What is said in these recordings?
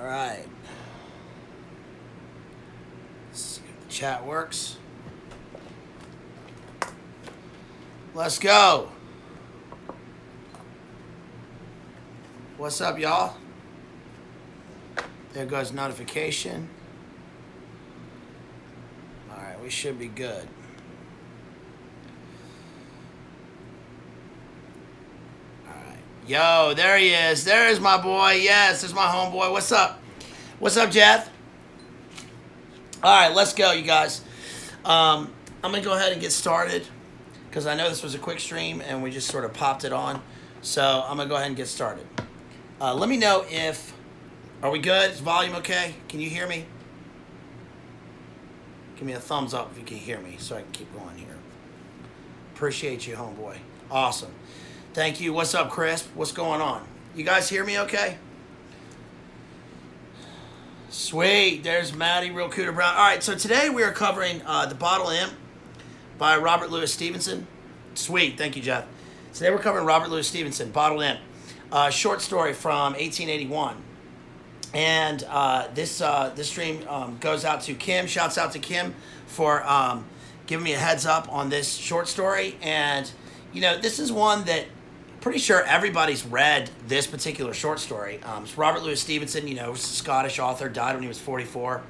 All right. Let's see if the chat works. Let's go. What's up, y'all? There goes notification. All right, we should be good. All right. Yo, there he is. There's my boy. Yes, there's my homeboy. What's up? What's up, Jeff? All right, let's go, you guys. I'm going to go ahead and get started because I know this was a quick stream and we just sort of popped it on. So I'm going to go ahead and get started. Let me know if... Are we good? Is volume okay? Can you hear me? Give me a thumbs up if you can hear me so I can keep going here. Appreciate you, homeboy. Awesome. Thank you. What's up, Chris? What's going on? You guys hear me okay? Sweet. There's Maddie, Real Cooter Brown. All right, so today we are covering The Bottle Imp by Robert Louis Stevenson. Sweet. Thank you, Jeff. Today we're covering Robert Louis Stevenson, Bottle Imp. Short story from 1881. And this stream goes out to Kim. Shouts out to Kim for giving me a heads up on this short story. And, you know, this is one that pretty sure everybody's read this particular short story. It's Robert Louis Stevenson, you know, Scottish author, died when he was 44.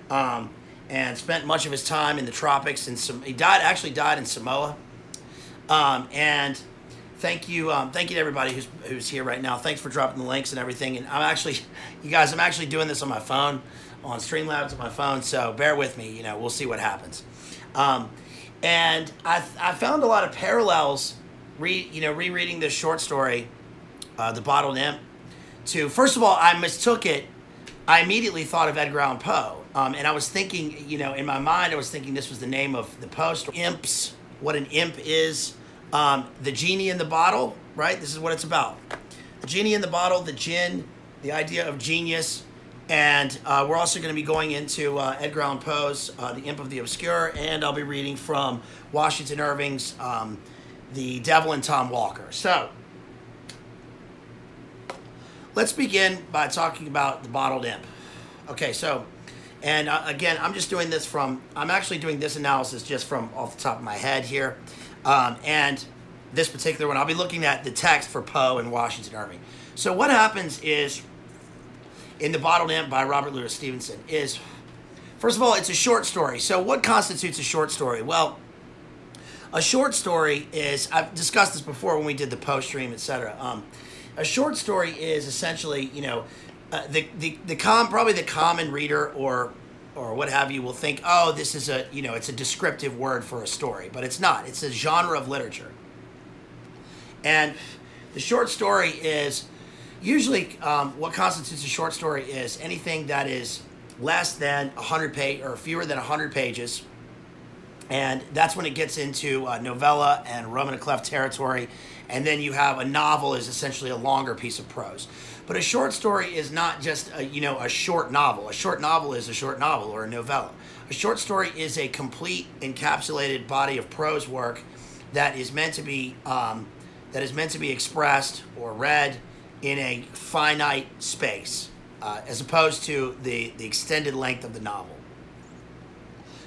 And spent much of his time in the tropics. He actually died in Samoa. And... Thank you to everybody who's here right now. Thanks for dropping the links and everything. And I'm actually doing this on my phone, on Streamlabs on my phone. So bear with me. You know, we'll see what happens. And I found a lot of parallels, rereading this short story, The Bottled Imp. To first of all, I mistook it. I immediately thought of Edgar Allan Poe, and I was thinking, you know, in my mind, I was thinking this was the name of the post. Imps. What an imp is. The genie in the bottle, right? This is what it's about. The genie in the bottle, the jinn, the idea of genius. And we're also going to be going into Edgar Allan Poe's The Imp of the Obscure, and I'll be reading from Washington Irving's The Devil and Tom Walker. So, let's begin by talking about The Bottled Imp. Okay, so, and again, I'm actually doing this analysis just from off the top of my head here. And this particular one, I'll be looking at the text for Poe and Washington Irving. So what happens is, in The Bottled Imp by Robert Louis Stevenson, is, first of all, it's a short story. So what constitutes a short story? Well, a short story is, I've discussed this before when we did the Poe stream, etc. A short story is essentially, you know, probably the common reader or what have you will think, oh, this is it's a descriptive word for a story, but it's not. It's a genre of literature. And the short story is usually what constitutes a short story is anything that is less than 100 pages or fewer than 100 pages. And that's when it gets into novella and Roman and clef territory. And then you have a novel is essentially a longer piece of prose. But a short story is not just a short novel. A short novel is a short novel or a novella. A short story is a complete encapsulated body of prose work that is meant to be expressed or read in a finite space, as opposed to the extended length of the novel.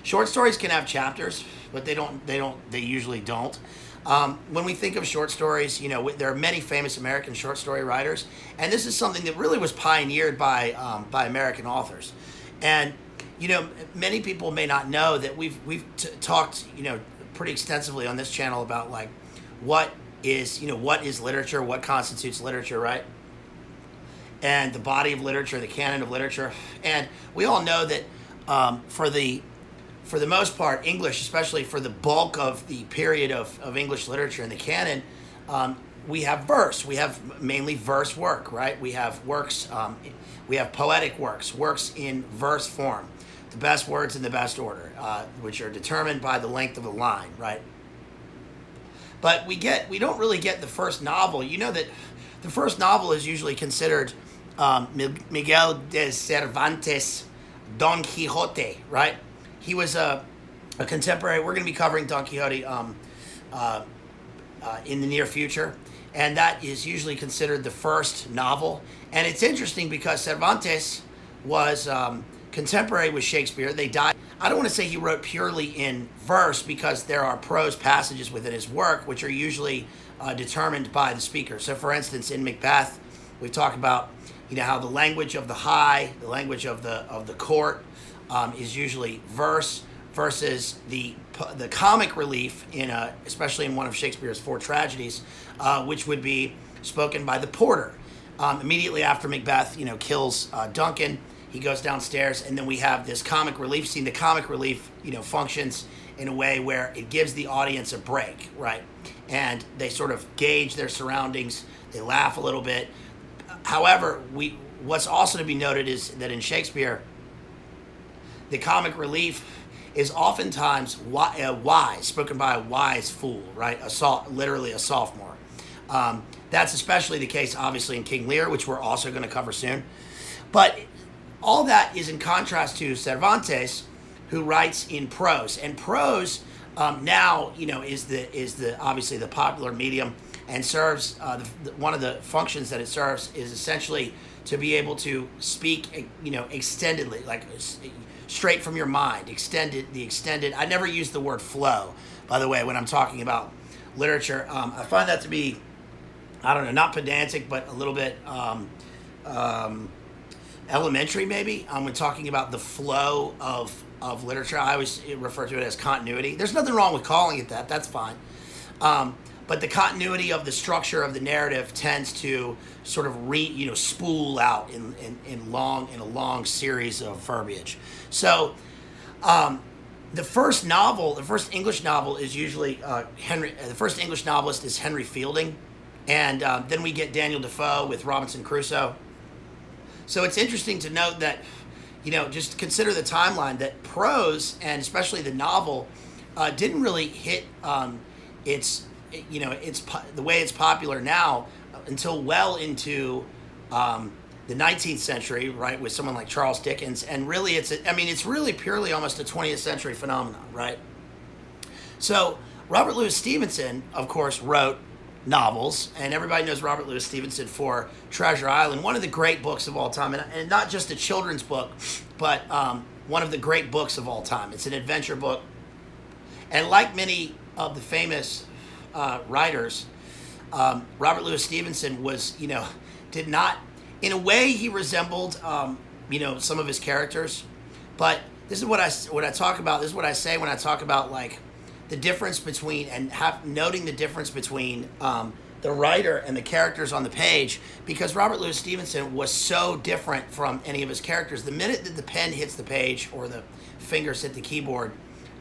Short stories can have chapters, but they usually don't. When we think of short stories, you know, there are many famous American short story writers, and this is something that really was pioneered by American authors. And, you know, many people may not know that we've talked, you know, pretty extensively on this channel about like what is literature, what constitutes literature, right? And the body of literature, the canon of literature. And we all know that for the most part, English, especially for the bulk of the period of English literature in the canon, we have verse. We have mainly verse work, right? We have works, we have poetic works in verse form, the best words in the best order, which are determined by the length of the line, right? But we don't really get the first novel. You know that the first novel is usually considered Miguel de Cervantes' Don Quixote, right? He was a contemporary. We're going to be covering Don Quixote in the near future, and that is usually considered the first novel. And it's interesting because Cervantes was contemporary with Shakespeare. They died. I don't want to say he wrote purely in verse, because there are prose passages within his work which are usually determined by the speaker. So, for instance, in Macbeth, we talk about how the language of the high, the language of the court, is usually verse, versus the comic relief especially in one of Shakespeare's four tragedies, which would be spoken by the porter. Immediately after Macbeth, kills Duncan, he goes downstairs, and then we have this comic relief scene. The comic relief, functions in a way where it gives the audience a break, right? And they sort of gauge their surroundings. They laugh a little bit. However, what's also to be noted is that in Shakespeare, the comic relief is oftentimes wise, spoken by a wise fool, right? Literally a sophomore. That's especially the case, obviously, in King Lear, which we're also going to cover soon. But all that is in contrast to Cervantes, who writes in prose. And prose now, is the obviously the popular medium, and serves one of the functions that it serves is essentially to be able to speak, extendedly, like straight from your mind, extended. I never use the word flow, by the way, when I'm talking about literature. I find that to be, I don't know, not pedantic, but a little bit elementary, maybe. When talking about the flow of literature, I always refer to it as continuity. There's nothing wrong with calling it that. That's fine. But the continuity of the structure of the narrative tends to sort of spool out in a long series of verbiage. So the first English novel is usually the first English novelist is Henry Fielding, and then we get Daniel Defoe with Robinson Crusoe. So it's interesting to note that, just consider the timeline, that prose, and especially the novel, didn't really hit the way it's popular now until well into the 19th century, right, with someone like Charles Dickens. And really, it's really purely almost a 20th century phenomenon, right? So Robert Louis Stevenson, of course, wrote novels, and everybody knows Robert Louis Stevenson for Treasure Island, one of the great books of all time, and not just a children's book, but one of the great books of all time. It's an adventure book, and like many of the famous writers, Robert Louis Stevenson was, did not, in a way, he resembled, some of his characters, but this is what I talk about. This is what I say when I talk about, like, the difference between, and noting the difference between the writer and the characters on the page, because Robert Louis Stevenson was so different from any of his characters. The minute that the pen hits the page or the fingers hit the keyboard,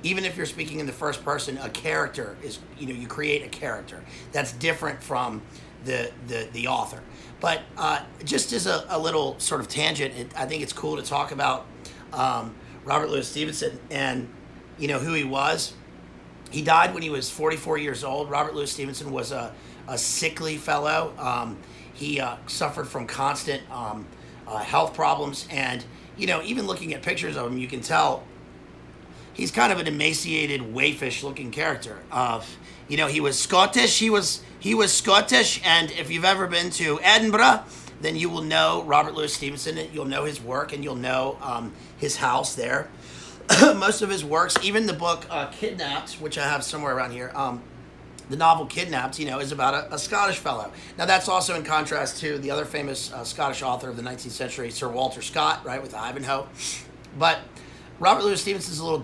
even if you're speaking in the first person, a character is, you create a character that's different from the author. But just as a little sort of tangent, I think it's cool to talk about Robert Louis Stevenson and, who he was. He died when he was 44 years old. Robert Louis Stevenson was a sickly fellow. He suffered from constant health problems. And, even looking at pictures of him, you can tell he's kind of an emaciated, waifish-looking character. He was Scottish. He was Scottish. And if you've ever been to Edinburgh, then you will know Robert Louis Stevenson. You'll know his work, and you'll know his house there. Most of his works, even the book Kidnapped, which I have somewhere around here, the novel Kidnapped, is about a Scottish fellow. Now, that's also in contrast to the other famous Scottish author of the 19th century, Sir Walter Scott, right, with Ivanhoe. But Robert Louis Stevenson is a little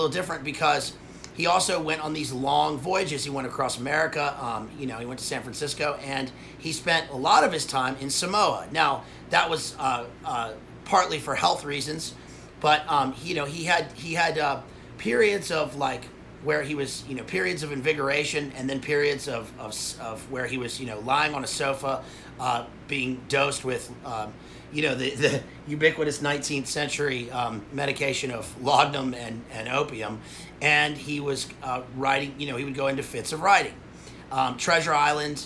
different because he also went on these long voyages. He went across America. He went to San Francisco, and he spent a lot of his time in Samoa. Now, that was partly for health reasons. But he had periods of where he was periods of invigoration, and then periods of where he was lying on a sofa, being dosed with the ubiquitous 19th century medication of laudanum and opium, and he was writing. He would go into fits of writing. Treasure Island.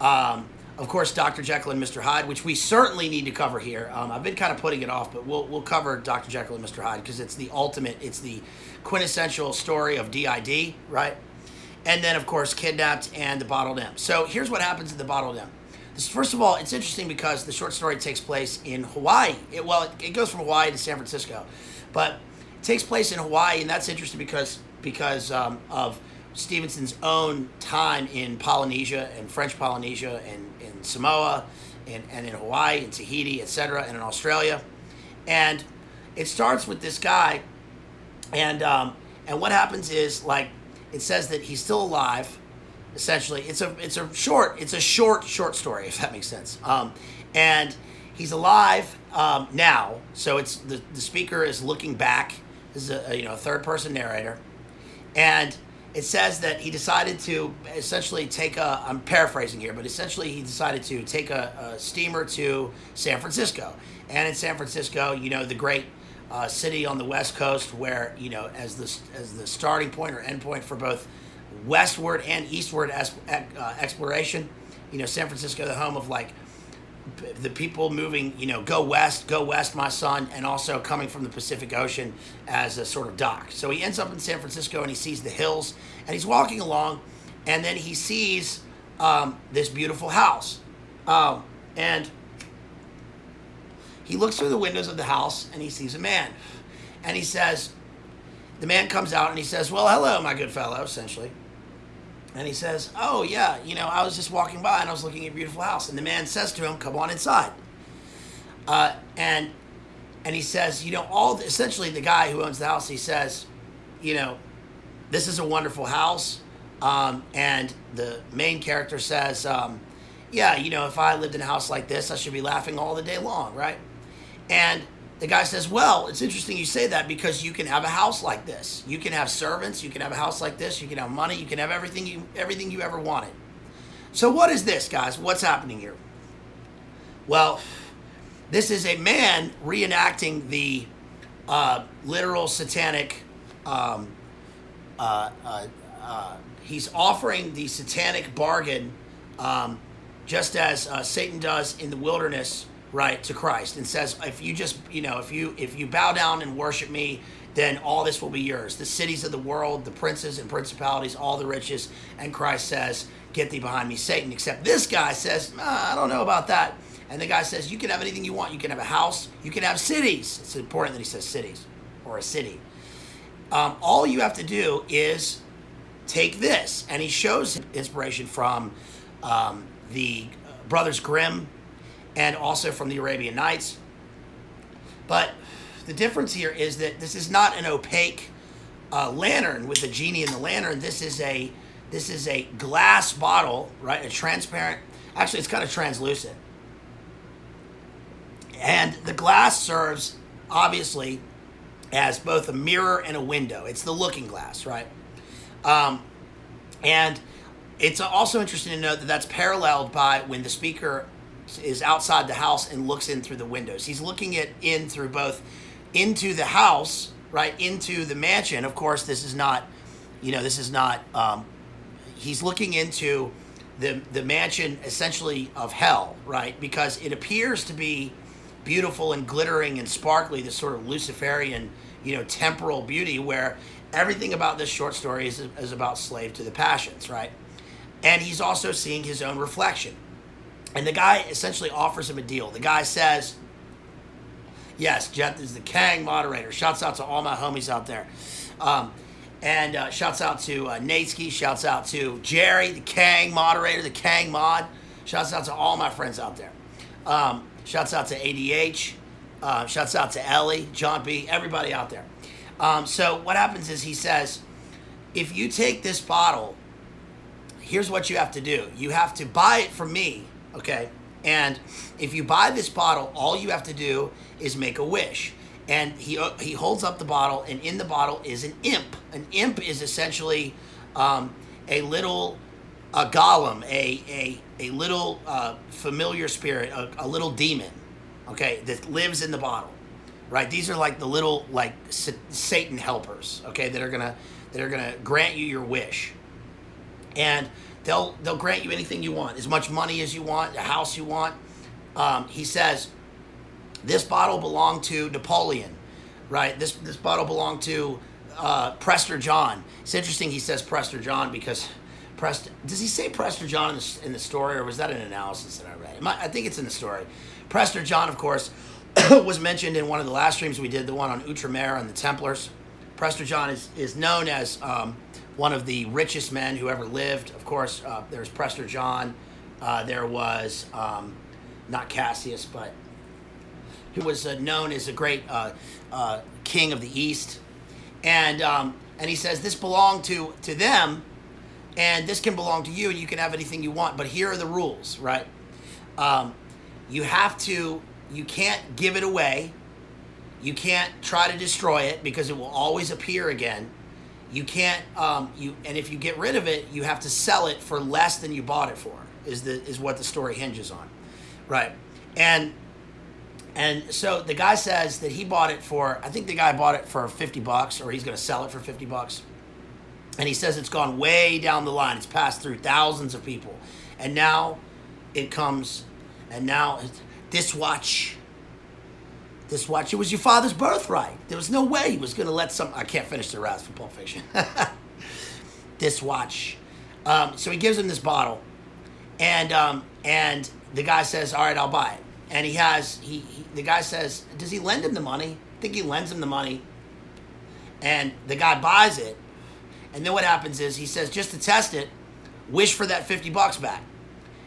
Of course, Dr. Jekyll and Mr. Hyde, which we certainly need to cover here. I've been kind of putting it off, but we'll cover Dr. Jekyll and Mr. Hyde because it's the ultimate, it's the quintessential story of DID, right? And then, of course, Kidnapped and The Bottled Imp. So here's what happens in The Bottled Imp. First of all, it's interesting because the short story takes place in Hawaii. It goes from Hawaii to San Francisco, but it takes place in Hawaii, and that's interesting because of Stevenson's own time in Polynesia and French Polynesia and in Samoa and in Hawaii and Tahiti, etc., and in Australia. And it starts with this guy, and what happens is, like, it says that he's still alive. Essentially, it's a short story, if that makes sense. And he's alive now, so it's the speaker is looking back. This is a third person narrator, and it says that he decided to essentially I'm paraphrasing here, but essentially he decided to take a steamer to San Francisco, and in San Francisco, the great city on the West Coast, where as the starting point or end point for both westward and eastward exploration. San Francisco, the home of like the people moving, go west, my son, and also coming from the Pacific Ocean as a sort of dock. So he ends up in San Francisco and he sees the hills and he's walking along, and then he sees this beautiful house. And he looks through the windows of the house and he sees a man. And the man comes out and he says, "Well, hello, my good fellow," essentially. And he says, "Oh, yeah, I was just walking by and I was looking at your beautiful house." And the man says to him, "Come on inside." And he says, essentially the guy who owns the house, he says, "This is a wonderful house." And the main character says, "Yeah, if I lived in a house like this, I should be laughing all the day long, right?" And the guy says, "Well, it's interesting you say that because you can have a house like this. You can have servants. You can have a house like this. You can have money. You can have everything you ever wanted." So what is this, guys? What's happening here? Well, this is a man reenacting the literal satanic. He's offering the satanic bargain, just as Satan does in the wilderness. Right, to Christ, and says, if you just, if you bow down and worship me, then all this will be yours. The cities of the world, the princes and principalities, all the riches. And Christ says, "Get thee behind me, Satan." Except this guy says, "I don't know about that." And the guy says, "You can have anything you want. You can have a house. You can have cities." It's important that he says cities or a city. All you have to do is take this. And he shows inspiration from the Brothers Grimm, and also from the Arabian Nights. But the difference here is that this is not an opaque lantern with a genie in the lantern. This is a glass bottle, right? A transparent. Actually, it's kind of translucent. And the glass serves, obviously, as both a mirror and a window. It's the looking glass, right? And it's also interesting to note that that's paralleled by when the speaker is outside the house and looks in through the windows. He's looking in through both into the house, right, into the mansion. Of course, this is not, he's looking into the mansion essentially of hell, right, because it appears to be beautiful and glittering and sparkly, this sort of Luciferian, temporal beauty, where everything about this short story is about slave to the passions, right? And he's also seeing his own reflection. And the guy essentially offers him a deal. The guy says, "Yes, Jeff is the Kang moderator. Shouts out to all my homies out there. And shouts out to Natesky. Shouts out to Jerry, the Kang moderator, the Kang mod. Shouts out to all my friends out there. Shouts out to ADH. Shouts out to Ellie, John B., everybody out there." So what happens is he says, "If you take this bottle, here's what you have to do. You have to buy it from me. Okay, and if you buy this bottle, all you have to do is make a wish." And he holds up the bottle, and in the bottle is an imp. An imp is essentially a little golem, a little familiar spirit, a little demon, okay, that lives in the bottle, right? These are like the little Satan helpers, okay, that are gonna grant you your wish, and they'll grant you anything you want, as much money as you want, a house you want. He says, this bottle belonged to Napoleon, right? This bottle belonged to Prester John. It's interesting he says Prester John because Does he say Prester John in the story, or was that an analysis that I read? I think it's in the story. Prester John, of course, was mentioned in one of the last streams we did, the one on Outremer and the Templars. Prester John is known as one of the richest men who ever lived. Of course, there's Prester John. There was not Cassius, but who was known as a great king of the East. And he says this belonged to them, and this can belong to you, and you can have anything you want. But here are the rules, right? You can't give it away. You can't try to destroy it because it will always appear again. You can't, and if you get rid of it, you have to sell it for less than you bought it for, is what the story hinges on, right? And so the guy says that he bought it for, I think the guy bought it for $50, or he's going to sell it for $50. And he says it's gone way down the line. It's passed through thousands of people. And now it comes, and now this watch, it was your father's birthright. There was no way he was going to let I can't finish the rest from Pulp Fiction. This watch. So he gives him this bottle. And the guy says, all right, I'll buy it. And the guy says, does he lend him the money? I think he lends him the money. And the guy buys it. And then what happens is he says, just to test it, wish for that $50 back.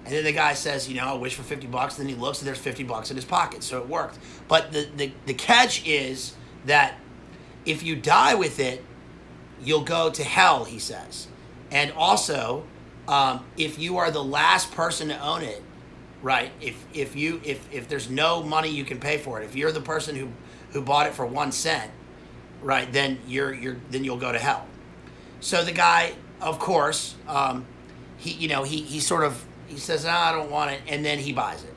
And then the guy says, wish for $50. Then he looks and there's $50 in his pocket. So it worked. But the catch is that if you die with it, you'll go to hell, he says. And also, if you are the last person to own it, right? If there's no money you can pay for it, if you're the person who bought it for 1 cent, right? Then you'll go to hell. So the guy, of course, he says, I don't want it, and then he buys it.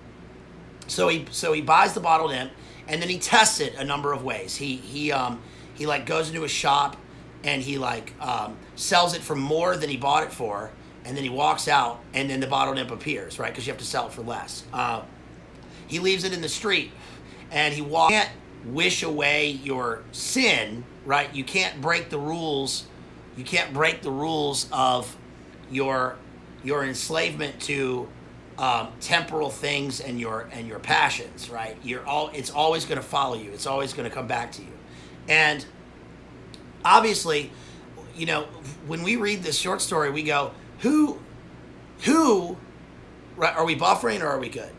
So he buys the bottled imp, and then he tests it a number of ways. He goes into a shop, and he sells it for more than he bought it for, and then he walks out, and then the bottled imp appears, right? Because you have to sell it for less. He leaves it in the street, and he walks. You can't wish away your sin, right? You can't break the rules. You can't break the rules of your enslavement to temporal things and your passions, right? It's always going to follow you. It's always going to come back to you. And obviously, when we read this short story, we go, who, right? Are we buffering or are we good?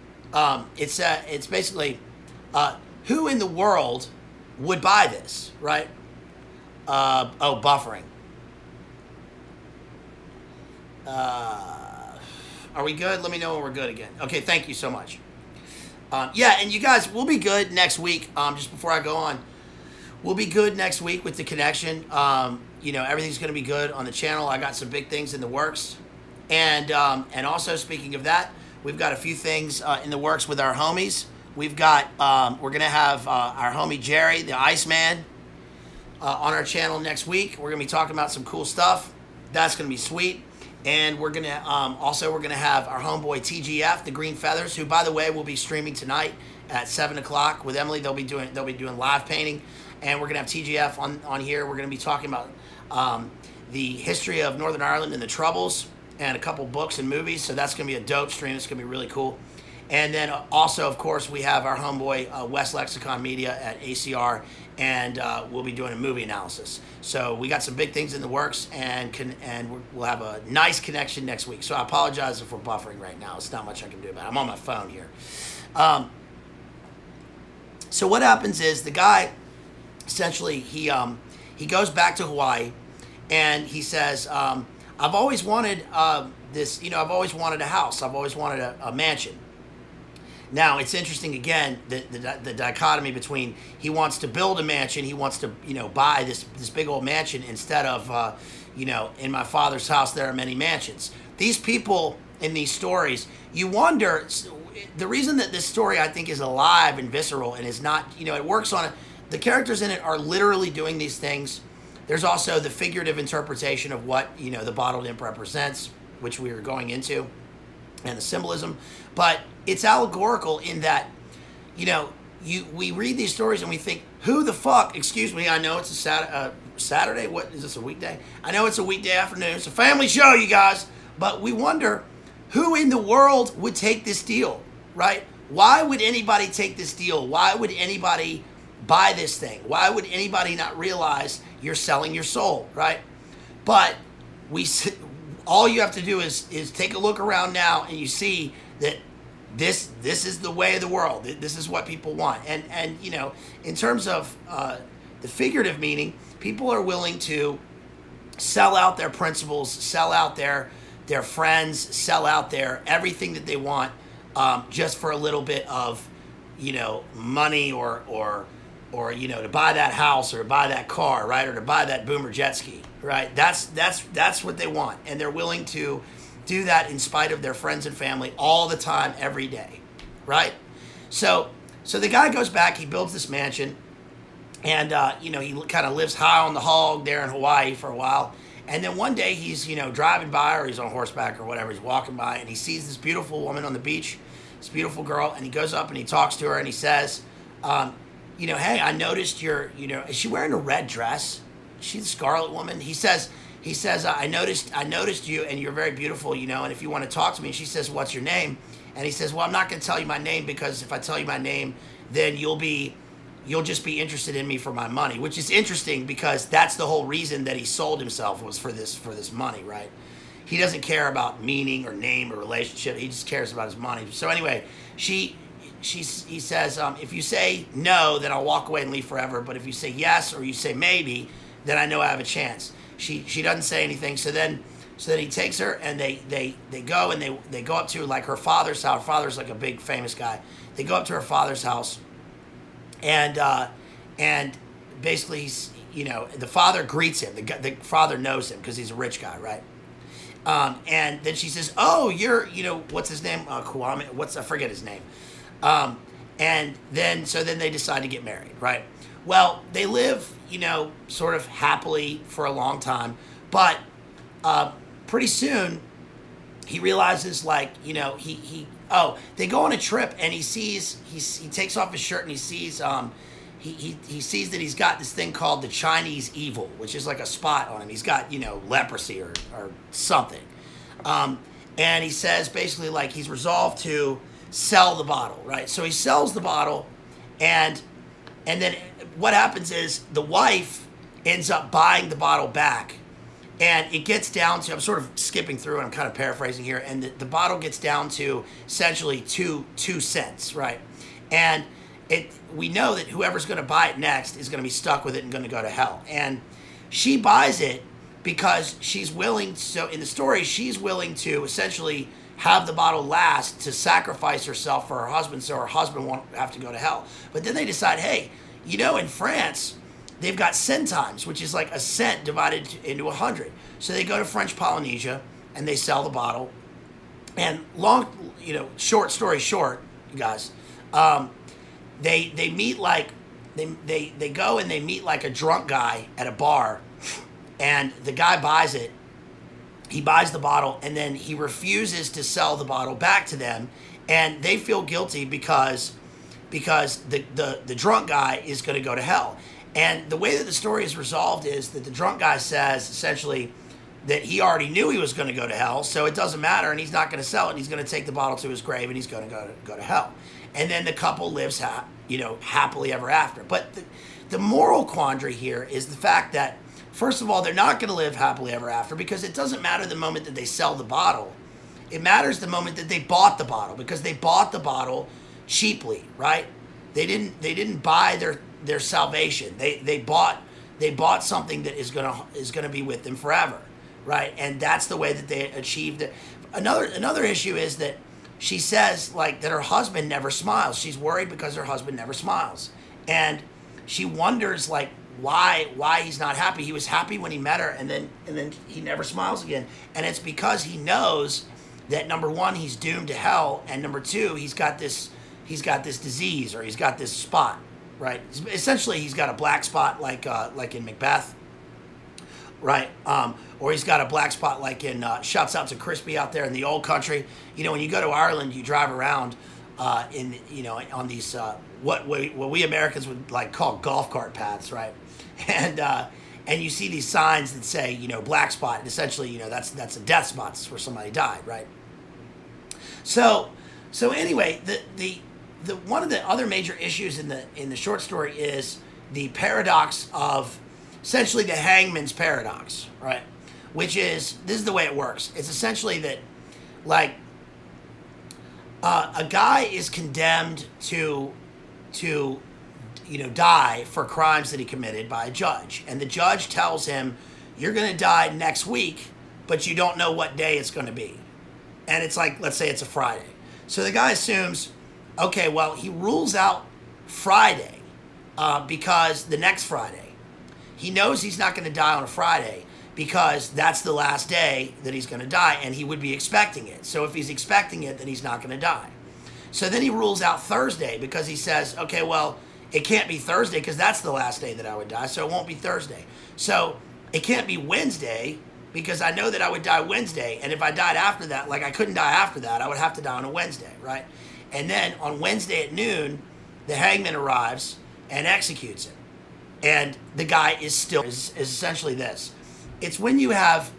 It's basically, who in the world would buy this, right? Buffering. Are we good? Let me know when we're good again. Okay, thank you so much. Yeah, and you guys, we'll be good next week. Just before I go on, we'll be good next week with the connection. Everything's going to be good on the channel. I got some big things in the works. And also, speaking of that, we've got a few things in the works with our homies. We've got, we're going to have our homie Jerry, the Iceman, on our channel next week. We're going to be talking about some cool stuff. That's going to be sweet. And we're gonna have our homeboy TGF, the Green Feathers, who, by the way, will be streaming tonight at 7 o'clock with Emily. They'll be doing live painting, and we're gonna have TGF on here. We're gonna be talking about the history of Northern Ireland and the Troubles, and a couple books and movies. So that's gonna be a dope stream. It's gonna be really cool. And then also, of course, we have our homeboy West Lexicon Media at ACR, and we'll be doing a movie analysis. So we got some big things in the works, and we'll have a nice connection next week. So I apologize if we're buffering right now. It's not much I can do about it. I'm on my phone here. So what happens is the guy, essentially, he goes back to Hawaii, and he says, I've always wanted this, I've always wanted a house. I've always wanted a mansion. Now, it's interesting, again, the dichotomy between he wants to build a mansion, he wants to, buy this big old mansion instead of, in my father's house there are many mansions. These people in these stories, you wonder, the reason that this story, I think, is alive and visceral and is not, it works on it, the characters in it are literally doing these things. There's also the figurative interpretation of what, the bottled imp represents, which we were going into, and the symbolism. But it's allegorical in that, we read these stories and we think, who the fuck, excuse me, I know it's a Saturday, what, is this a weekday? I know it's a weekday afternoon, it's a family show, you guys, But we wonder who in the world would take this deal, right? Why would anybody take this deal? Why would anybody buy this thing? Why would anybody not realize you're selling your soul, right? But all you have to do is take a look around now, and you see that this is the way of the world. This is what people want. And you know, in terms of the figurative meaning, people are willing to sell out their principles, sell out their friends, sell out their everything that they want, just for a little bit of, you know, money or you know, to buy that house or to buy that car, right, or to buy that boomer jet ski, right? That's what they want, and they're willing to do that in spite of their friends and family all the time, every day, right? So the guy goes back, he builds this mansion, and you know, he kind of lives high on the hog there in Hawaii for a while. And then one day he's, you know, driving by, or he's on horseback or whatever, he's walking by, and he sees this beautiful woman on the beach, this beautiful girl, and he goes up and he talks to her, and he says, you know, hey, I noticed you're, you know, is she wearing a red dress? Is she the Scarlet Woman? He says, I noticed you, and you're very beautiful, you know, and if you want to talk to me. And she says, what's your name? And he says, well, I'm not going to tell you my name, because if I tell you my name, then you'll just be interested in me for my money, which is interesting, because that's the whole reason that he sold himself, was for this money, right? He doesn't care about meaning or name or relationship. He just cares about his money. So anyway, he says, if you say no, then I'll walk away and leave forever. But if you say yes, or you say maybe, then I know I have a chance. She doesn't say anything. So then he takes her, and they go, and they go up to, like, her father's house. Her father's like a big famous guy. They go up to her father's house. And basically, he's, you know, the father greets him. The father knows him because he's a rich guy, right? And then she says, "Oh, you're, you know, what's his name? Kwame. I forget his name." And then they decide to get married, right? Well, they live, you know, sort of happily for a long time, but pretty soon he realizes, like, you know, they go on a trip, and he takes off his shirt, and he sees he sees that he's got this thing called the Chinese evil, which is like a spot on him. He's got, you know, leprosy or something. And he says, basically, like, he's resolved to sell the bottle, right? So he sells the bottle, and then what happens is the wife ends up buying the bottle back. And it gets down to, I'm sort of skipping through, and I'm kind of paraphrasing here, and the bottle gets down to essentially two cents, right? And we know that whoever's going to buy it next is going to be stuck with it and going to go to hell. And she buys it because she's willing, so in the story, she's willing to essentially have the bottle last, to sacrifice herself for her husband, so her husband won't have to go to hell. But then they decide, hey, you know, in France, they've got centimes, which is like a cent divided into 100. So they go to French Polynesia, and they sell the bottle. And short story short, you guys, they meet, like, they go and they meet, like, a drunk guy at a bar, and the guy buys it. He buys the bottle, and then he refuses to sell the bottle back to them, and they feel guilty because the drunk guy is going to go to hell. And the way that the story is resolved is that the drunk guy says, essentially, that he already knew he was going to go to hell, so it doesn't matter, and he's not going to sell it, and he's going to take the bottle to his grave, and he's going to go to hell. And then the couple lives happily ever after. But the moral quandary here is the fact that, first of all, they're not going to live happily ever after, because it doesn't matter the moment that they sell the bottle. It matters the moment that they bought the bottle, because they bought the bottle cheaply, right? They didn't buy their salvation. They bought something that is gonna be with them forever, right? And that's the way that they achieved it. Another issue is that she says, like, that her husband never smiles. She's worried because her husband never smiles, and she wonders, like, why he's not happy. He was happy when he met her, and then he never smiles again. And it's because he knows that, number one, he's doomed to hell, and number two, he's got this disease, or he's got this spot, right? Essentially, he's got a black spot, like in Macbeth, right? Or he's got a black spot, like in shouts out to Crispy out there in the old country. You know, when you go to Ireland, you drive around on these what we Americans would, like, call golf cart paths, right? And and you see these signs that say, you know, black spot, and essentially, you know, that's a death spot. It's where somebody died, right? So anyway, the one of the other major issues in the short story is the paradox of essentially the hangman's paradox, right? Which is, this is the way it works. It's essentially that, like, a guy is condemned to you know, die for crimes that he committed by a judge, and the judge tells him, you're going to die next week, but you don't know what day it's going to be. And it's like, let's say it's a Friday. So the guy assumes, okay, well, he rules out Friday because the next Friday. He knows he's not going to die on a Friday because that's the last day that he's going to die, and he would be expecting it. So if he's expecting it, then he's not going to die. So then he rules out Thursday because he says, okay, well, it can't be Thursday because that's the last day that I would die, so it won't be Thursday. So it can't be Wednesday because I know that I would die Wednesday, and if I died after that, like I couldn't die after that, I would have to die on a Wednesday, right? And then on Wednesday at noon, the hangman arrives and executes him. And the guy is essentially this. It's when you have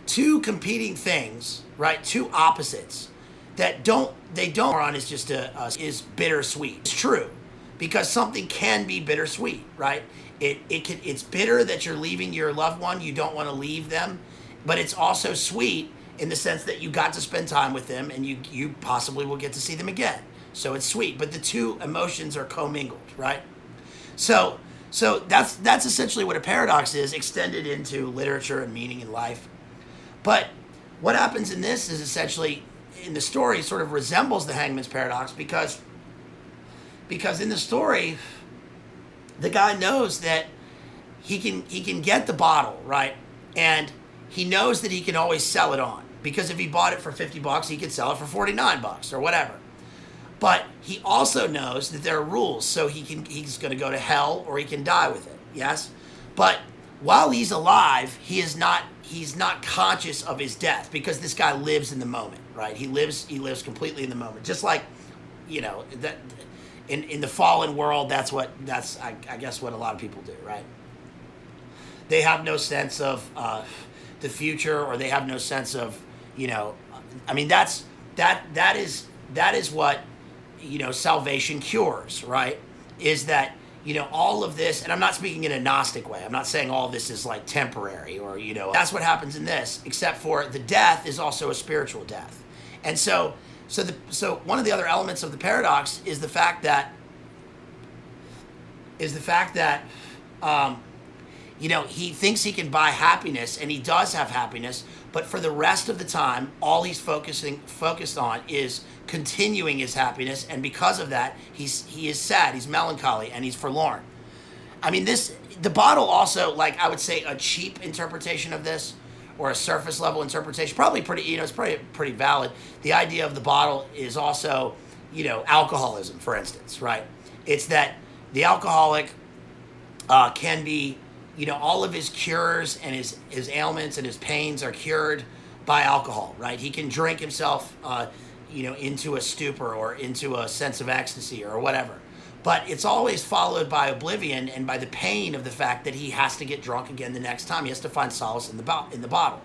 two competing things, right? Two opposites that don't on is just is bittersweet. It's true, because something can be bittersweet, right? It's bitter that you're leaving your loved one. You don't want to leave them, but it's also sweet in the sense that you got to spend time with them, and you possibly will get to see them again. So it's sweet, but the two emotions are commingled, right? So that's essentially what a paradox is, extended into literature and meaning in life. But what happens in this is essentially, in the story, sort of resembles the hangman's paradox because in the story, the guy knows that he can get the bottle, right? And he knows that he can always sell it on, because if he bought it for $50, he could sell it for $49 or whatever. But he also knows that there are rules, so he's going to go to hell or he can die with it. Yes, but while he's alive, he's not conscious of his death, because this guy lives in the moment, right? He lives completely in the moment, just like, you know, that in the fallen world. That's I guess what a lot of people do, right? They have no sense of the future, or they have no sense of, you know, I mean, that is what, you know, salvation cures, right? Is that, you know, all of this, and I'm not speaking in a Gnostic way. I'm not saying all this is like temporary, or, you know, that's what happens in this, except for the death is also a spiritual death. And so one of the other elements of the paradox is the fact that you know, he thinks he can buy happiness, and he does have happiness, but for the rest of the time, all he's focused on is continuing his happiness, and because of that, he is sad, he's melancholy, and he's forlorn. I mean, the bottle also, like, I would say a cheap interpretation of this, or a surface level interpretation, probably pretty, you know, it's pretty valid. The idea of the bottle is also, you know, alcoholism, for instance, right? It's that the alcoholic can be, you know, all of his cures and his ailments and his pains are cured by alcohol, right? He can drink himself, you know, into a stupor or into a sense of ecstasy or whatever. But it's always followed by oblivion and by the pain of the fact that he has to get drunk again the next time. He has to find solace in the bottle.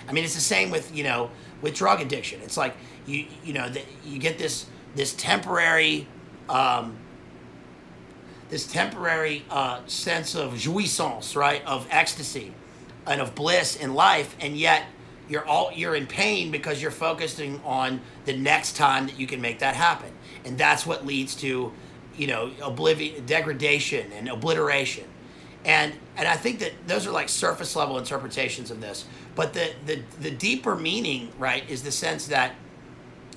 I mean, it's the same with, you know, with drug addiction. It's like you you get this temporary sense of jouissance, right, of ecstasy and of bliss in life, and yet you're in pain because you're focusing on the next time that you can make that happen, and that's what leads to, you know, degradation and obliteration, and I think that those are like surface level interpretations of this, but the deeper meaning, right, is the sense that,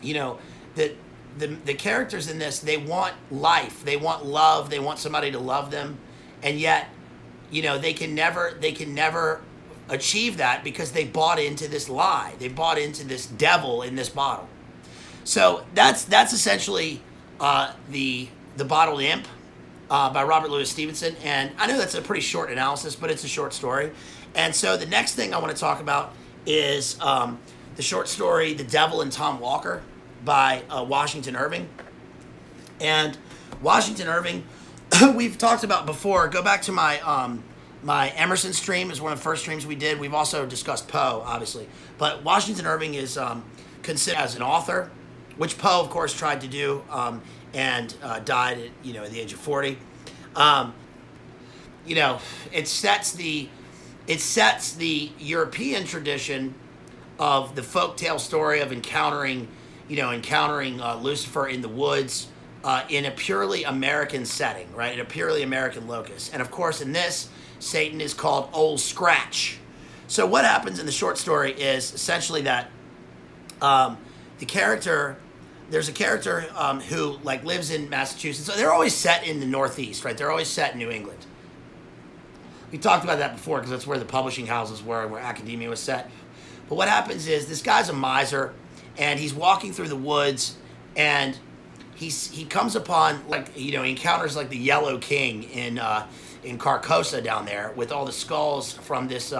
you know, that the characters in this, they want life, they want love, they want somebody to love them, and yet, you know, they can never achieve that because they bought into this lie, they bought into this devil in this bottle. So that's essentially the Bottled Imp by Robert Louis Stevenson, and I know that's a pretty short analysis, but it's a short story. And so the next thing I want to talk about is the short story The Devil and Tom Walker by Washington Irving. And Washington Irving, we've talked about before. Go back to my My Emerson stream is one of the first streams we did. We've also discussed Poe, obviously. But Washington Irving is considered as an author, which Poe, of course, tried to do and died at, at the age of 40. It sets the European tradition of the folktale story of encountering Lucifer in the woods in a purely American setting, right? In a purely American locus. And of course, in this, Satan is called Old Scratch. So what happens in the short story is essentially that there's a character who like lives in Massachusetts. So they're always set in the Northeast, right? They're always set in New England. We talked about that before because that's where the publishing houses were, where academia was set. But what happens is this guy's a miser, and he's walking through the woods, and he comes upon he encounters like the Yellow King in Carcosa down there with all the skulls from this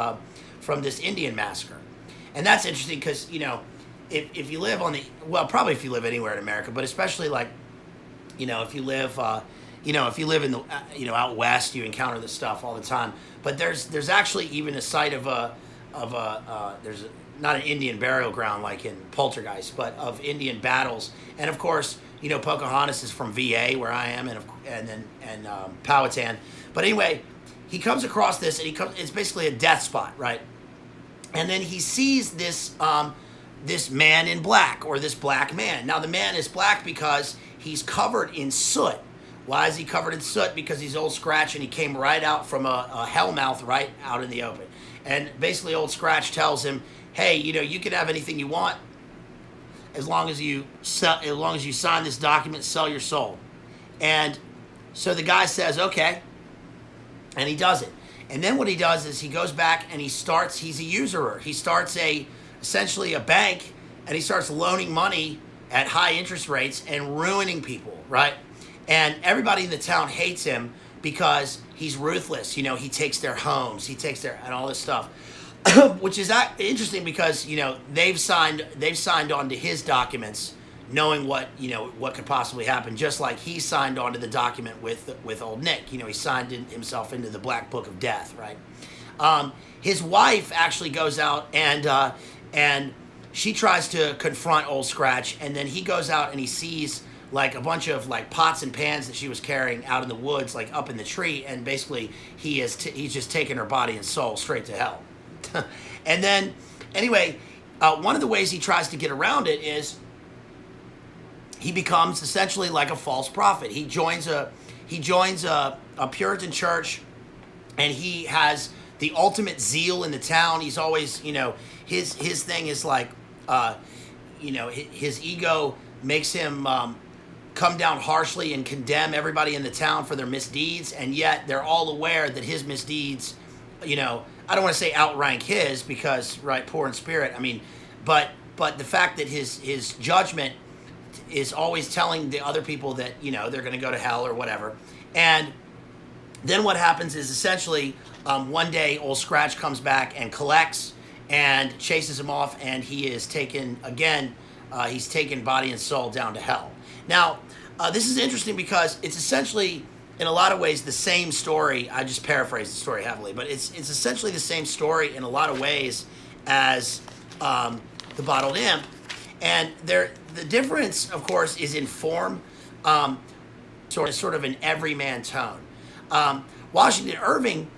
Indian massacre. And that's interesting because if you live probably if you live anywhere in America, but especially if you live in the out west, you encounter this stuff all the time. But there's actually even a site there's not an Indian burial ground like in Poltergeist, but of Indian battles. And of course, Pocahontas is from VA where I am, and Powhatan. But anyway, he comes across this, and it's basically a death spot, right? And then he sees this man in black, or this black man. Now the man is black because he's covered in soot. Why is he covered in soot? Because he's Old Scratch, and he came right out from a hellmouth right out in the open. And basically Old Scratch tells him, hey, you can have anything you want as long as you sign this document, sell your soul. And so the guy says, okay, and he does it. And then what he does is he goes back and he's a usurer. He starts essentially a bank, and he starts loaning money at high interest rates and ruining people, right? And everybody in the town hates him because he's ruthless. He takes their homes, and all this stuff. Which is interesting because they've signed on to his documents, knowing what could possibly happen. Just like he signed on to the document with old Nick. He signed himself into the Black Book of Death, right? His wife actually goes out and she tries to confront Old Scratch, and then he goes out and he sees like a bunch of like pots and pans that she was carrying out in the woods, like up in the tree, and basically he's just taken her body and soul straight to hell. And then, anyway, one of the ways he tries to get around it is he becomes essentially like a false prophet. He joins a Puritan church, and he has the ultimate zeal in the town. He's always, his thing is like, his ego makes him come down harshly and condemn everybody in the town for their misdeeds, and yet they're all aware that his misdeeds, I don't want to say outrank his because, right, poor in spirit. I mean, but the fact that his judgment is always telling the other people that, they're going to go to hell or whatever. And then what happens is essentially one day Old Scratch comes back and collects and chases him off, and he is taken again. He's taken body and soul down to hell. Now, this is interesting because it's essentially, in a lot of ways, the same story. I just paraphrase the story heavily, but it's essentially the same story in a lot of ways as the Bottled Imp. And the difference, of course, is in form, sort of an everyman tone. Washington Irving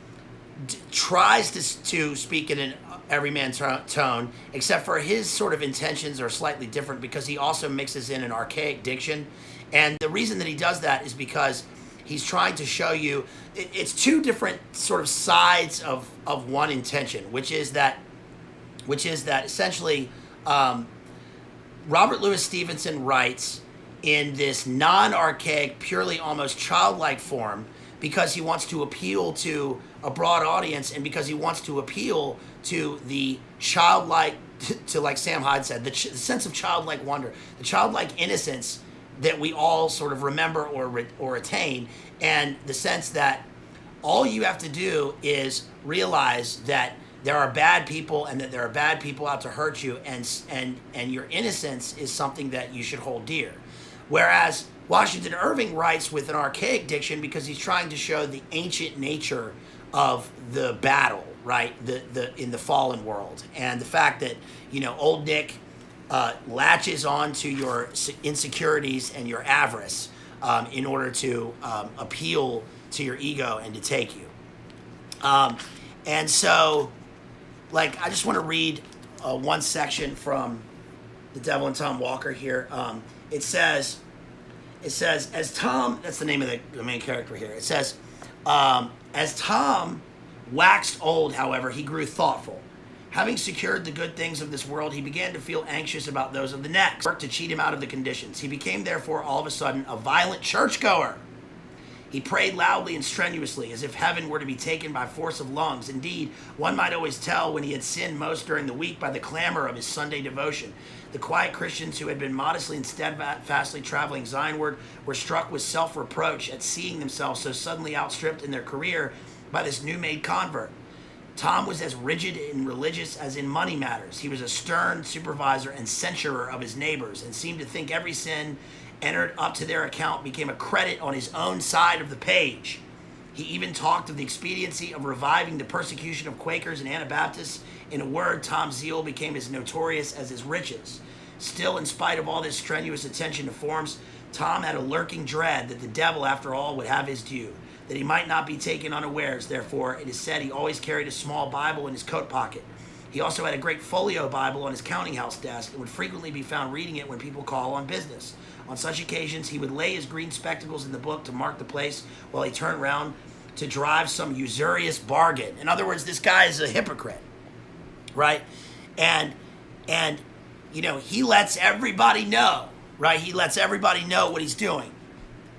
tries to speak in an everyman tone, except for his sort of intentions are slightly different because he also mixes in an archaic diction. And the reason that he does that is because he's trying to show you it's two different sort of sides of one intention, which is that essentially Robert Louis Stevenson writes in this non-archaic, purely almost childlike form because he wants to appeal to a broad audience, and because he wants to appeal to the childlike, to like Sam Hyde said, the sense of childlike wonder, the childlike innocence that we all sort of remember or attain, and the sense that all you have to do is realize that there are bad people and that there are bad people out to hurt you, and your innocence is something that you should hold dear. Whereas Washington Irving writes with an archaic diction because he's trying to show the ancient nature of the battle, right? The in the fallen world, and the fact that old Nick latches on to your insecurities and your avarice in order to appeal to your ego and to take you. And so, like, I just want to read one section from The Devil and Tom Walker here. It says, as Tom, that's the name of the main character here. It says, as Tom waxed old, however, he grew thoughtful. Having secured the good things of this world, he began to feel anxious about those of the next. Worked to cheat him out of the conditions. He became, therefore, all of a sudden, a violent churchgoer. He prayed loudly and strenuously, as if heaven were to be taken by force of lungs. Indeed, one might always tell when he had sinned most during the week by the clamor of his Sunday devotion. The quiet Christians who had been modestly and steadfastly traveling Zionward were struck with self-reproach at seeing themselves so suddenly outstripped in their career by this new-made convert. Tom was as rigid and religious as in money matters. He was a stern supervisor and censurer of his neighbors, and seemed to think every sin entered up to their account became a credit on his own side of the page. He even talked of the expediency of reviving the persecution of Quakers and Anabaptists. In a word, Tom's zeal became as notorious as his riches. Still, in spite of all this strenuous attention to forms, Tom had a lurking dread that the devil, after all, would have his due, that he might not be taken unawares. Therefore, it is said he always carried a small Bible in his coat pocket. He also had a great folio Bible on his counting house desk and would frequently be found reading it when people call on business. On such occasions, he would lay his green spectacles in the book to mark the place while he turned round to drive some usurious bargain. In other words, this guy is a hypocrite, right? And he lets everybody know, right? He lets everybody know what he's doing.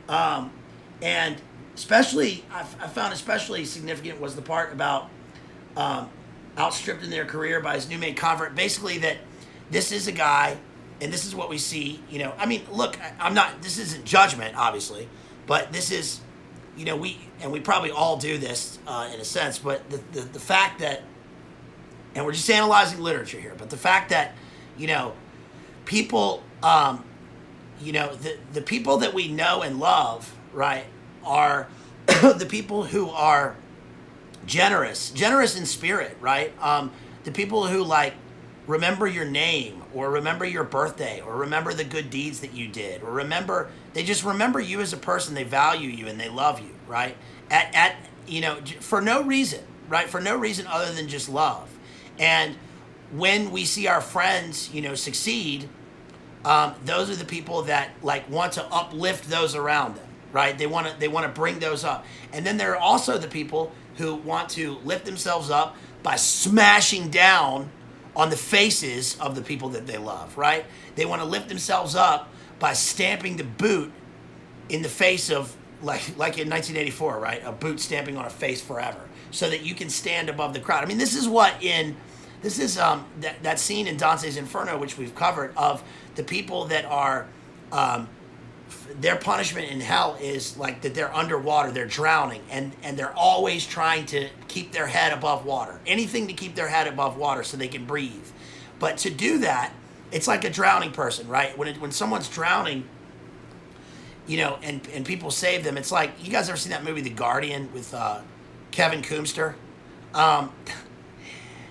And especially, I found especially significant was the part about outstripped in their career by his new-made convert. Basically, that this is a guy, and this is what we see, I mean, look, this isn't judgment, obviously, but this is, we probably all do this in a sense, but the fact that, and we're just analyzing literature here, but the fact that, people, the people that we know and love, right, are the people who are generous in spirit, right? The people who, like, remember your name, or remember your birthday, or remember the good deeds that you did, or they just remember you as a person. They value you and they love you, right? For no reason, right? For no reason other than just love. And when we see our friends, succeed, those are the people that, like, want to uplift those around them, right? They want to bring those up. And then there are also the people who want to lift themselves up by smashing down on the faces of the people that they love, right? They want to lift themselves up by stamping the boot in the face of, like in 1984, right? A boot stamping on a face forever, so that you can stand above the crowd. I mean, this is that scene in Dante's Inferno, which we've covered, of the people that are, their punishment in hell is like that they're underwater, they're drowning, and they're always trying to keep their head above water. Anything to keep their head above water so they can breathe. But to do that, it's like a drowning person, right? When someone's drowning, and people save them, it's like, you guys ever seen that movie The Guardian with Kevin Costner?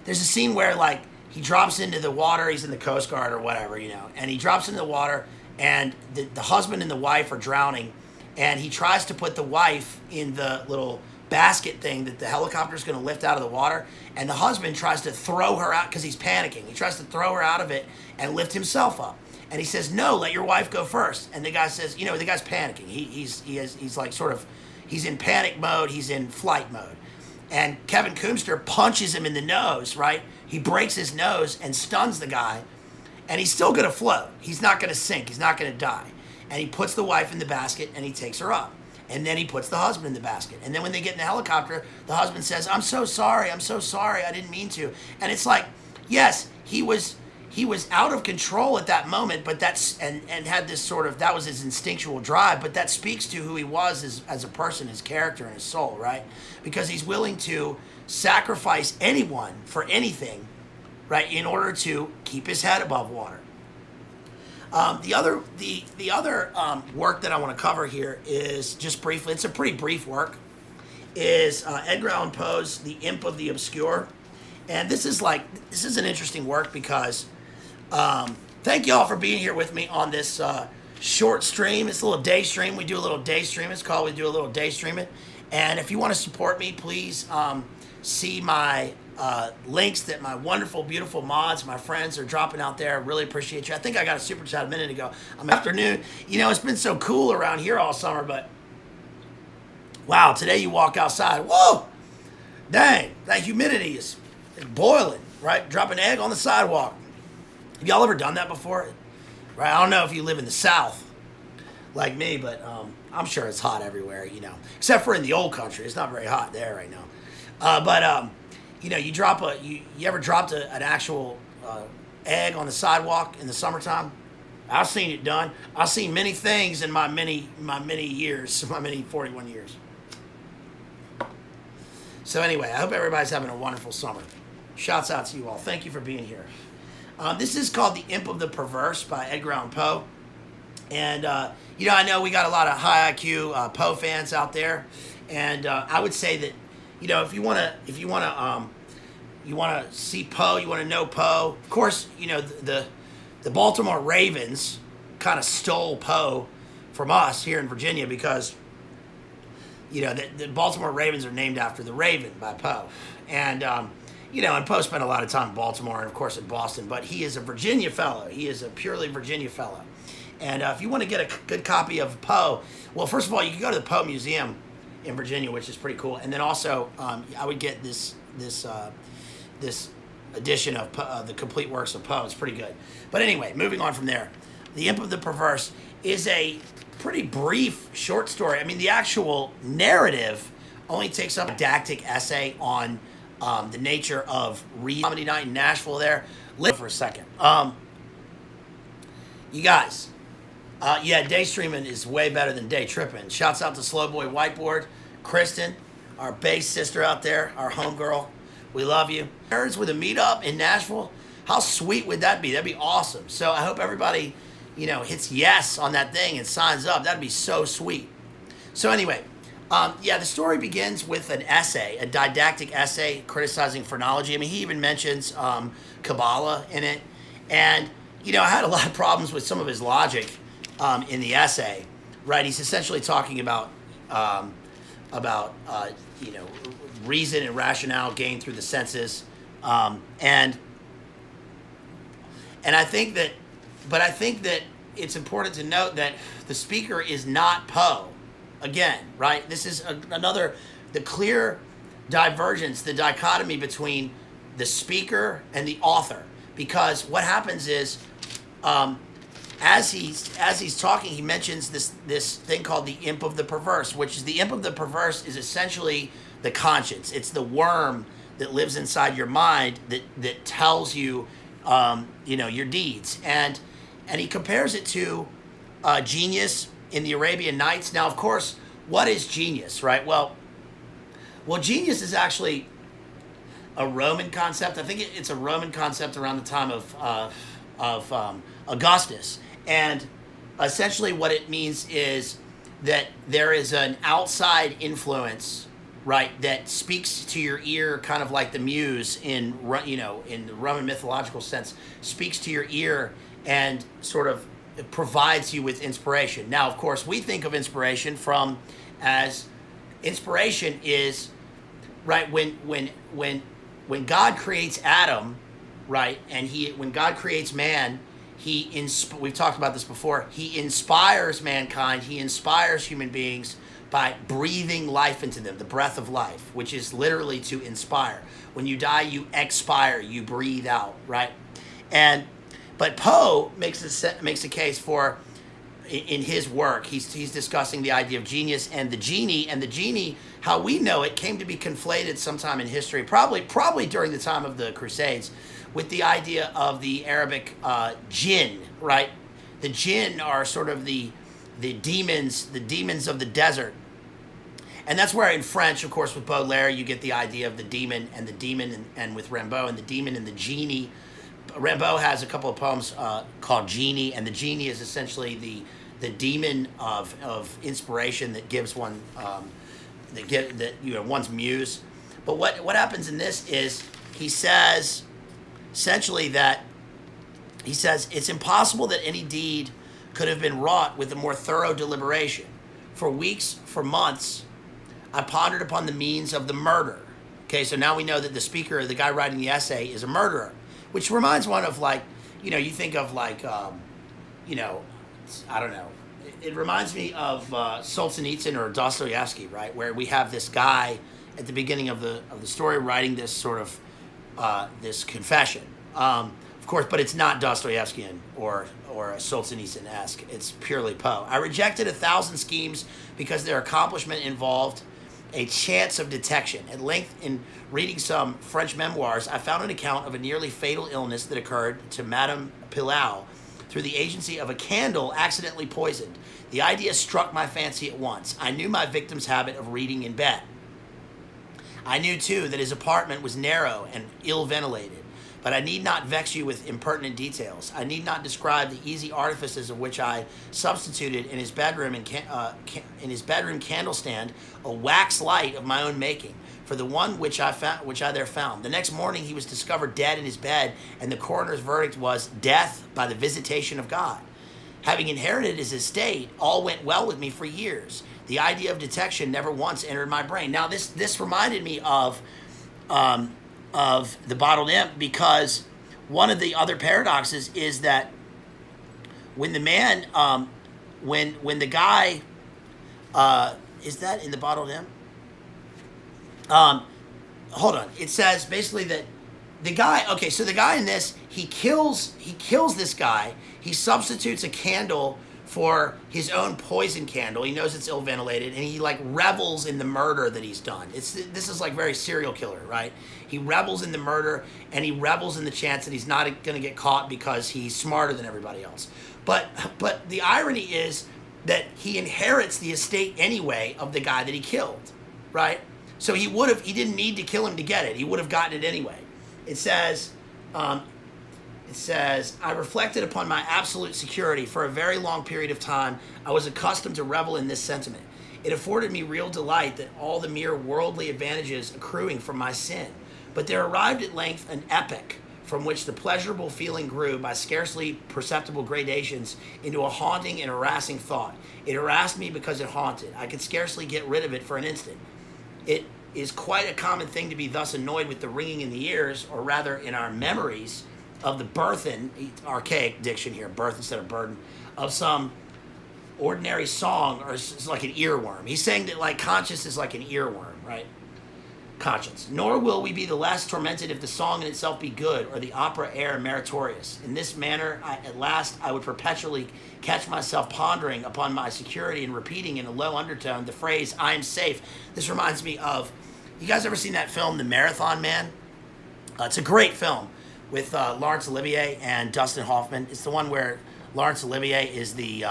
There's a scene where, like, he drops into the water, he's in the Coast Guard or whatever, and he drops into the water, and the husband and the wife are drowning, and he tries to put the wife in the little basket thing that the helicopter's going to lift out of the water, and the husband tries to throw her out because he's panicking. He tries to throw her out of it and lift himself up, and he says, "No, let your wife go first." And the guy says, the guy's panicking. He's like sort of, he's in panic mode. He's in flight mode, and Kevin Costner punches him in the nose. Right, he breaks his nose and stuns the guy. And he's still going to float. He's not going to sink. He's not going to die. And he puts the wife in the basket, and he takes her up. And then he puts the husband in the basket. And then when they get in the helicopter, the husband says, I'm so sorry. I didn't mean to." And it's like, yes, he was out of control at that moment, but and had this sort of, that was his instinctual drive, but that speaks to who he was as a person, his character and his soul, right? Because he's willing to sacrifice anyone for anything, right, in order to keep his head above water. The other work that I want to cover here is, just briefly, it's a pretty brief work, is Edgar Allan Poe's The Imp of the Obscure. And this is an interesting work because thank you all for being here with me on this short stream. It's a little day stream. We do a little day stream. It's called We Do a Little Day Streaming. And if you want to support me, please see my links that my wonderful, beautiful mods, my friends are dropping out there. I really appreciate you. I think I got a super chat a minute ago. Afternoon. You know, it's been so cool around here all summer, but wow, today you walk outside. Whoa! Dang, that humidity is boiling, right? Drop an egg on the sidewalk. Have y'all ever done that before? Right? I don't know if you live in the South like me, but I'm sure it's hot everywhere, you know. Except for in the old country. It's not very hot there right now. But you know, you ever dropped an actual egg on the sidewalk in the summertime? I've seen it done. I've seen many things in my many years, my many 41 years. So anyway, I hope everybody's having a wonderful summer. Shouts out to you all. Thank you for being here. This is called The Imp of the Perverse by Edgar Allan Poe. And, you know, I know we got a lot of high IQ Poe fans out there. And I would say that, you know, if you want to see Poe, you want to know Poe. Of course, you know, the Baltimore Ravens kind of stole Poe from us here in Virginia because, you know, the Baltimore Ravens are named after the Raven by Poe. And, you know, and Poe spent a lot of time in Baltimore and, of course, in Boston. But he is a Virginia fellow. He is a purely Virginia fellow. And if you want to get a good copy of Poe, well, first of all, you can go to the Poe Museum in Virginia, which is pretty cool. And then also, I would get this edition of the complete works of Poe. It's pretty good. But anyway, moving on from there, The Imp of the Perverse is a pretty brief short story. I mean, the actual narrative only takes up a didactic essay on the nature of comedy night in Nashville there. Live for a second. You guys, yeah, day streaming is way better than day tripping. Shouts out to Slowboy Whiteboard, Kristen, our bass sister out there, our homegirl. We love you. Nerds with a meetup in Nashville. How sweet would that be? That'd be awesome. So I hope everybody, you know, hits yes on that thing and signs up. That'd be so sweet. So anyway, yeah, the story begins with an essay, a didactic essay criticizing phrenology. I mean, he even mentions Kabbalah in it. And, you know, I had a lot of problems with some of his logic in the essay, right? He's essentially talking about you know, reason and rationale gained through the senses. And I think that, but I think that it's important to note that the speaker is not Poe. Again, right? This is the clear divergence, the dichotomy between the speaker and the author. Because what happens is, as he's talking, he mentions this thing called the Imp of the Perverse, which is the Imp of the Perverse is essentially the conscience. It's the worm that lives inside your mind that tells you, you know, your deeds. And he compares it to genius in the Arabian Nights. Now, of course, what is genius, right? Well, genius is actually a Roman concept. I think it's a Roman concept around the time of Augustus. And essentially what it means is that there is an outside influence, right, that speaks to your ear, kind of like the muse in, you know, in the Roman mythological sense, speaks to your ear and sort of it provides you with inspiration. Now, of course, we think of inspiration as inspiration is, right, when God creates Adam, right, and when God creates man, we've talked about this before, he inspires mankind, he inspires human beings by breathing life into them, the breath of life, which is literally to inspire. When you die, you expire, you breathe out, right? But Poe makes a case for, in his work, he's discussing the idea of genius and the genie, how we know it came to be conflated sometime in history, probably during the time of the Crusades, with the idea of the Arabic jinn, right? The jinn are sort of the demons of the desert. And that's where in French, of course, with Baudelaire, you get the idea of the demon, and with Rimbaud, and the demon and the genie. Rimbaud has a couple of poems called Genie, and the genie is essentially the demon of inspiration that gives one one's muse. But what happens in this is he says essentially that he says it's impossible that any deed could have been wrought with a more thorough deliberation. For weeks, for months, I pondered upon the means of the murder. Okay, so now we know that the speaker, the guy writing the essay, is a murderer, which reminds one of like, you think of like, I don't know. It reminds me of Solzhenitsyn or Dostoevsky, right? Where we have this guy at the beginning of the story writing this sort of this confession. Of course, but it's not Dostoevskian or Solzhenitsyn-esque. It's purely Poe. I rejected 1,000 schemes because their accomplishment involved a chance of detection. At length, in reading some French memoirs, I found an account of a nearly fatal illness that occurred to Madame Pilau through the agency of a candle accidentally poisoned. The idea struck my fancy at once. I knew my victim's habit of reading in bed. I knew, too, that his apartment was narrow and ill-ventilated. But I need not vex you with impertinent details. I need not describe the easy artifices of which I substituted in his bedroom candle stand a wax light of my own making, for the one which I there found. The next morning he was discovered dead in his bed, and the coroner's verdict was death by the visitation of God. Having inherited his estate, all went well with me for years. The idea of detection never once entered my brain. Now this reminded me of the bottled imp, because one of the other paradoxes is that when the man, when the guy, is that in the bottled imp? Hold on. It says basically that the guy, okay, so the guy in this, he kills this guy. He substitutes a candle for his own poison candle. He knows it's ill ventilated, and he like revels in the murder that he's done. This is like very serial killer, right? He revels in the murder, and he revels in the chance that he's not going to get caught because he's smarter than everybody else. But the irony is that he inherits the estate anyway of the guy that he killed, right? So he didn't need to kill him to get it. He would have gotten it anyway. It says, I reflected upon my absolute security. For a very long period of time, I was accustomed to revel in this sentiment. It afforded me real delight that all the mere worldly advantages accruing from my sin. But there arrived at length an epoch from which the pleasurable feeling grew by scarcely perceptible gradations into a haunting and harassing thought. It harassed me because it haunted. I could scarcely get rid of it for an instant. It is quite a common thing to be thus annoyed with the ringing in the ears, or rather in our memories, of the burthen, archaic diction here, birth instead of burden, of some ordinary song, or it's like an earworm. He's saying that like conscience is like an earworm, right? Conscience. Nor will we be the less tormented if the song in itself be good, or the opera air meritorious. In this manner, at last, I would perpetually catch myself pondering upon my security and repeating in a low undertone the phrase, I am safe. This reminds me of, you guys ever seen that film, The Marathon Man? It's a great film with Laurence Olivier and Dustin Hoffman. It's the one where Laurence Olivier is the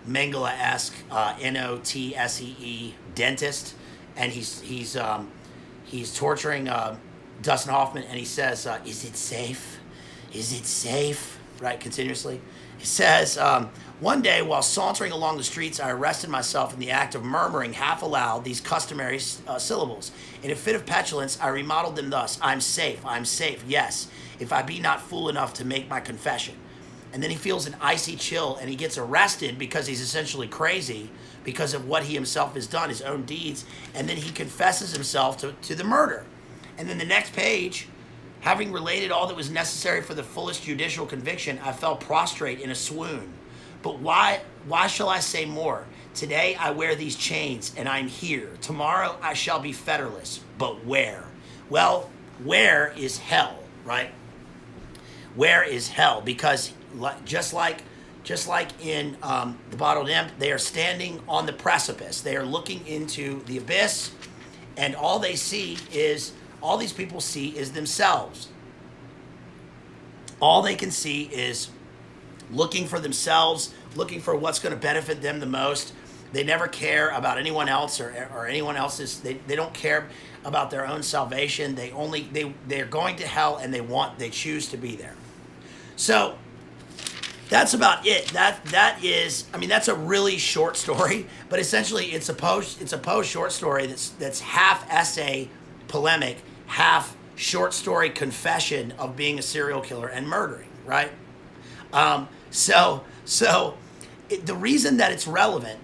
Mengele-esque Notsee dentist, and he's torturing Dustin Hoffman, and he says, is it safe? Is it safe? Right, continuously. He says, one day while sauntering along the streets, I arrested myself in the act of murmuring half aloud these customary syllables. In a fit of petulance, I remodeled them thus: I'm safe, yes, if I be not fool enough to make my confession. And then he feels an icy chill, and he gets arrested because he's essentially crazy because of what he himself has done, his own deeds, and then he confesses himself to the murder. And then the next page, having related all that was necessary for the fullest judicial conviction, I fell prostrate in a swoon. But why shall I say more? Today I wear these chains, and I'm here. Tomorrow I shall be fetterless. But where? Well, where is hell, right? Where is hell? Because just like in the bottled imp, they are standing on the precipice. They are looking into the abyss, and all these people see is themselves. All they can see is looking for themselves, looking for what's going to benefit them the most. They never care about anyone else or anyone else's. They don't care about their own salvation. They're going to hell, and they choose to be there. So that's about it. That is, I mean, that's a really short story, but essentially it's a post short story that's half essay polemic, half short story confession of being a serial killer and murdering, right? So the reason that it's relevant,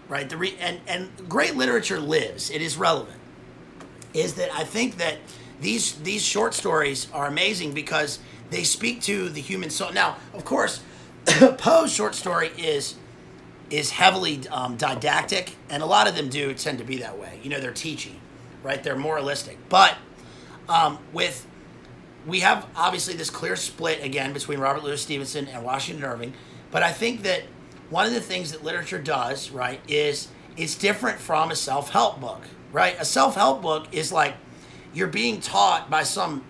right? And great literature lives. It is relevant. Is that I think that these short stories are amazing because they speak to the human soul. Now, of course, Poe's short story is heavily didactic, and a lot of them do tend to be that way. You know, they're teachy, right? They're moralistic. But we have obviously this clear split again between Robert Louis Stevenson and Washington Irving. But I think that one of the things that literature does, right, is it's different from a self-help book, right? A self-help book is like you're being taught by some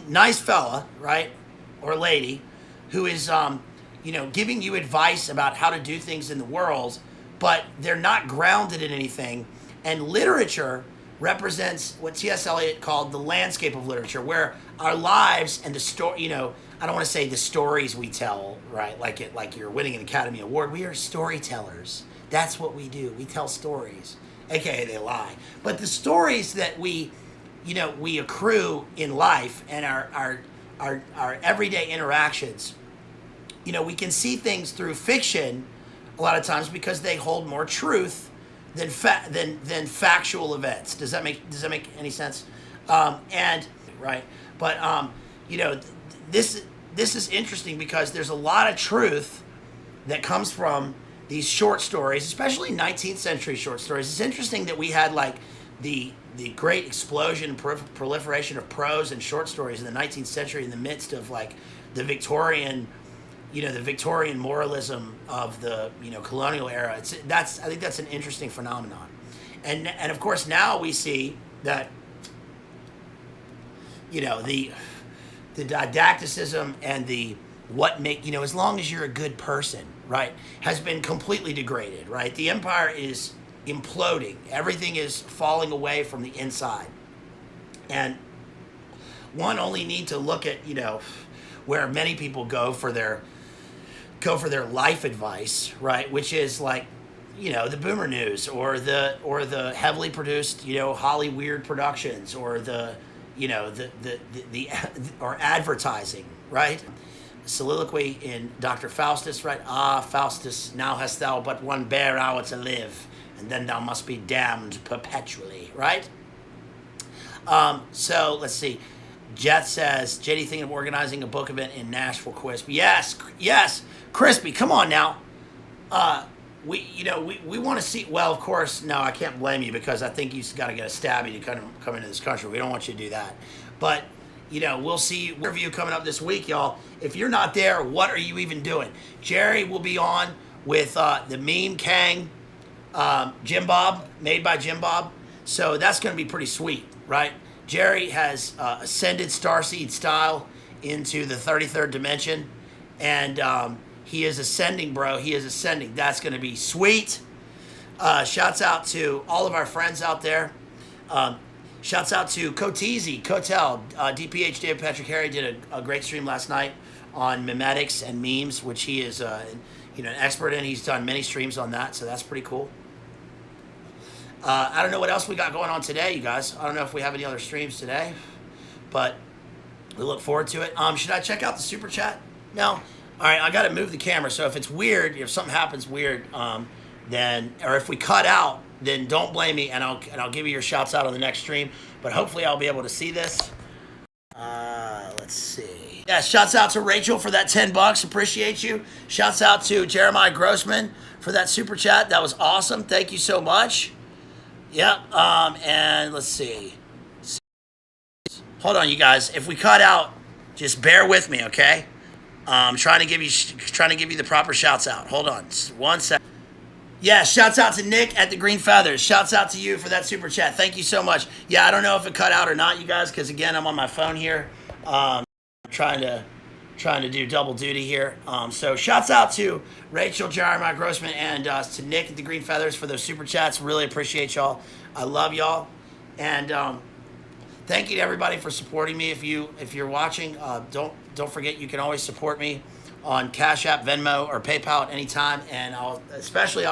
nice fella, right, or lady, who is, giving you advice about how to do things in the world, but they're not grounded in anything. And literature represents what T.S. Eliot called the landscape of literature, where our lives and the story, I don't want to say the stories we tell, right, like you're winning an Academy Award. We are storytellers. That's what we do. We tell stories, aka they lie. But the stories that we accrue in life and our everyday interactions, we can see things through fiction a lot of times because they hold more truth than factual events. Does that make any sense? This is interesting because there's a lot of truth that comes from these short stories, especially 19th century short stories. It's interesting that we had like the great explosion and proliferation of prose and short stories in the 19th century in the midst of like the Victorian moralism of the colonial era. I think that's an interesting phenomenon, and of course now we see that the didacticism and the as long as you're a good person, right, has been completely degraded, right? The empire is imploding. Everything is falling away from the inside. And one only need to look at, where many people go for their life advice, right? Which is like, the Boomer News or the heavily produced, Holly Weird Productions or the or advertising, right? Soliloquy in Dr. Faustus, right? Ah, Faustus, now hast thou but one bare hour to live, and then thou must be damned perpetually, right? So let's see. Jet says, JD thinking of organizing a book event in Nashville, Crispy. Yes, Crispy, come on now. We want to see, well, of course, no, I can't blame you because I think you've got to get a stabby to kind of come into this country. We don't want you to do that. But, we'll see review coming up this week, y'all. If you're not there, what are you even doing? Jerry will be on with the Meme Kang Jim Bob, made by Jim Bob. So that's going to be pretty sweet, right? Jerry has ascended Starseed style into the 33rd dimension. And he is ascending, bro. He is ascending. That's going to be sweet. Shouts out to all of our friends out there. Shouts out to Coteezy, Cotel, DPH, David Patrick Harry did a great stream last night on memetics and memes, which he is an expert in. He's done many streams on that, so that's pretty cool. I don't know what else we got going on today, you guys. I don't know if we have any other streams today, but we look forward to it. Should I check out the super chat? No. All right, I got to move the camera. So if it's weird, if something happens weird, then, or if we cut out, then don't blame me, and I'll give you your shouts out on the next stream. But hopefully I'll be able to see this. Let's see. Yeah, shouts out to Rachel for that $10. Appreciate you. Shouts out to Jeremiah Grossman for that super chat. That was awesome. Thank you so much. Yep. And let's see. Hold on, you guys. If we cut out, just bear with me, okay? I'm trying to give you the proper shouts out. Hold on, just 1 second. Yeah, shouts out to Nick at the Green Feathers. Shouts out to you for that super chat. Thank you so much. Yeah, I don't know if it cut out or not, you guys, because again, I'm on my phone here, trying to do double duty here. So shouts out to Rachel, Jeremiah Grossman, and to Nick at the Green Feathers for those super chats. Really appreciate y'all. I love y'all. And Thank you to everybody for supporting me. If you're watching, don't forget you can always support me on Cash App, Venmo, or PayPal at any time. And I'll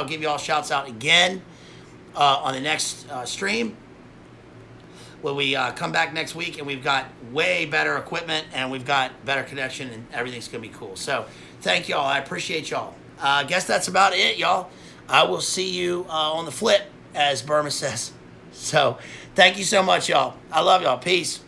give you all shouts out again on the next stream when we come back next week, and we've got way better equipment and we've got better connection, and everything's gonna be cool. So thank y'all. I appreciate y'all. I guess that's about it, y'all. I will see you on the flip, as Burma says. So thank you so much, y'all. I love y'all. Peace.